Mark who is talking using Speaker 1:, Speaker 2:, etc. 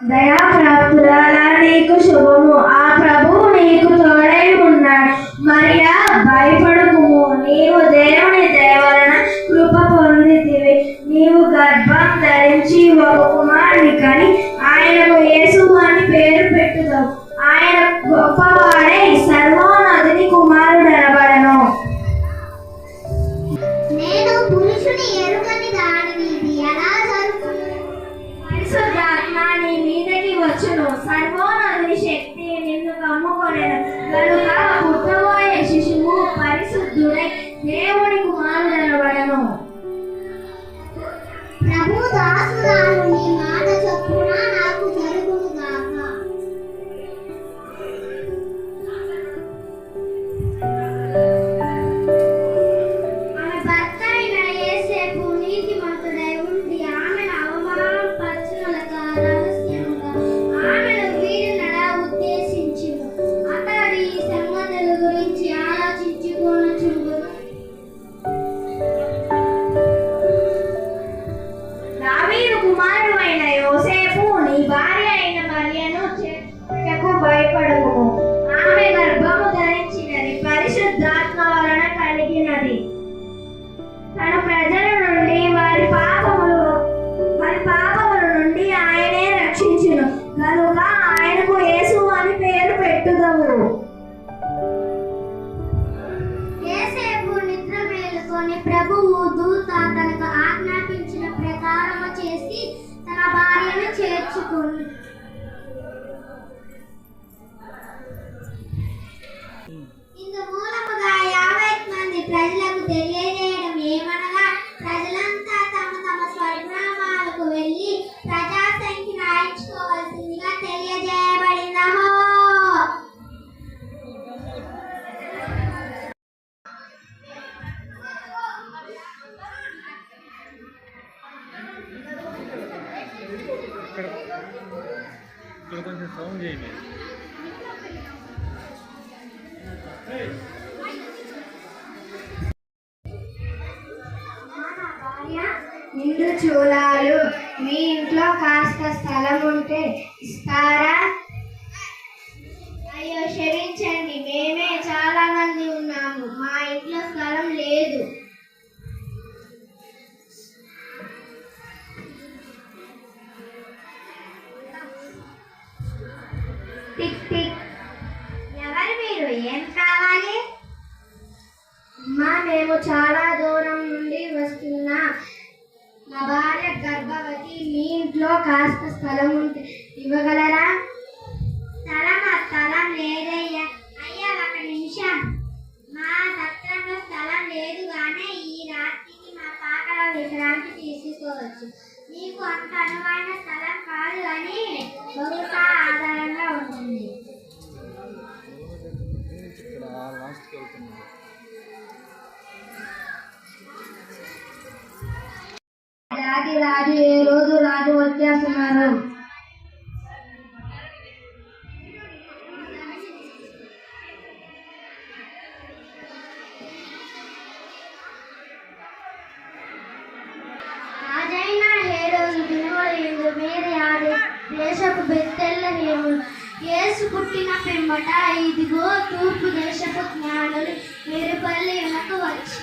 Speaker 1: దయాప్రాప్తురాలా నీకు శుభము, ఆ ప్రభువు నీకు తోడై ఉన్నాడు. మరియా భయపడకుము, నీవు దేవుని దయ వలన కృప పొందితివి. నీవు గర్భం ధరించి ఒక కుమారుని కని ఆయనకు యేసు అని పేరు పెట్టుదావు. ఆయన గొప్పవాడై సర్వోన్నతుని కుమారుడనబడను.
Speaker 2: నేను పురుషుని ఎరుగని దానిని ఇది ఎలా జరుగుతుంది?
Speaker 1: పరిశుద్ధాత్మ నీ మీదకి వచ్చును, సర్వోన్నతుని శక్తి నిన్ను కమ్ముకొనెను కనుక పుట్టబోయే శిశువు పరిశుద్ధుడై దేవుని కుమారుడనబడను.
Speaker 2: ప్రభు దాసురాలు నీ మాట చొప్పున నాకు జరుగును గాక.
Speaker 1: ఆమె భర్త అయిన యేసేపు నీతిమంతుడై ఉండి ఆమెను అవమానపరచుటకు రహస్యముగా ఆమెను వీడినడా ఉద్దేశించును. అతడు ఈ సంగతుల గురించి ఆలోచించుకొనుచుండును. దావీదు కుమారుడైన యోసేపు నీ భార్య అయిన మరియను చేర్చుటకు భయపడకుము. ఆమె గర్భము ధరించినది పరిశుద్ధాత్మ వలన కలిగినది. తన ప్రజల నుండి వారి పాపముల నుండి ఆయనే రక్షించును కనుక ఆయనకు యేసు అని పేరు పెట్టుదము.
Speaker 2: యేసేపు నిద్ర మేలుకొని ప్రభువు దూత తనకు ఆజ్ఞాపించిన ప్రకారము చేసి తన భార్యను చేర్చుకొని ఇందు మూలముగా 50 మంది ప్రజలకు తెలియజేయడం ఏమనగా, ప్రజలంతా తమ తమ స్వగ్రామాలకు వెళ్ళి ప్రజా సంఖ్య రాయించుకోవాల్సిందిగా తెలియజేయబడినహో.
Speaker 3: ఇక్కడ కొంచెం సౌండ్ చేయండి.
Speaker 1: నిండు చూలాలు మీ ఇంట్లో కాస్త స్థలం ఉంటే ఇస్తారా? అయ్యో క్షమించండి, మేమే చాలా మంది ఉన్నాము, మా ఇంట్లో స్థలం లేదు. Tick tick. ఎవరు మీరు? ఏం కావాలి? అమ్మా, మేము చాలా దూరం నుండి వస్తున్నా. నా భార్య గర్భవతి, మీ ఇంట్లో కాస్త స్థలం ఉంటే ఇవ్వగలరా?
Speaker 2: స్థలం లేదయ్యా. అయ్యా ఒక నిమిషం, మా సత్రంలో స్థలం లేదు కానీ ఈ రాత్రికి మా పాకలో విశ్రాంతి తీసుకోవచ్చు. మీకు అంత అనువైన స్థలం కాదు అని బహుశా ఆధారంగా ఉంటుంది.
Speaker 1: రాజు ఏ రోజు రాజు వచ్చేస్తున్నారు.
Speaker 2: రాజైన హేరోదు దినవలయందు మీరే దేశపు బెత్తెల్లహేము యేసు పుట్టిన పిమ్మట ఇదిగో తూర్పు దేశపు జ్ఞానులు మెరుపల్లి వెనక వచ్చి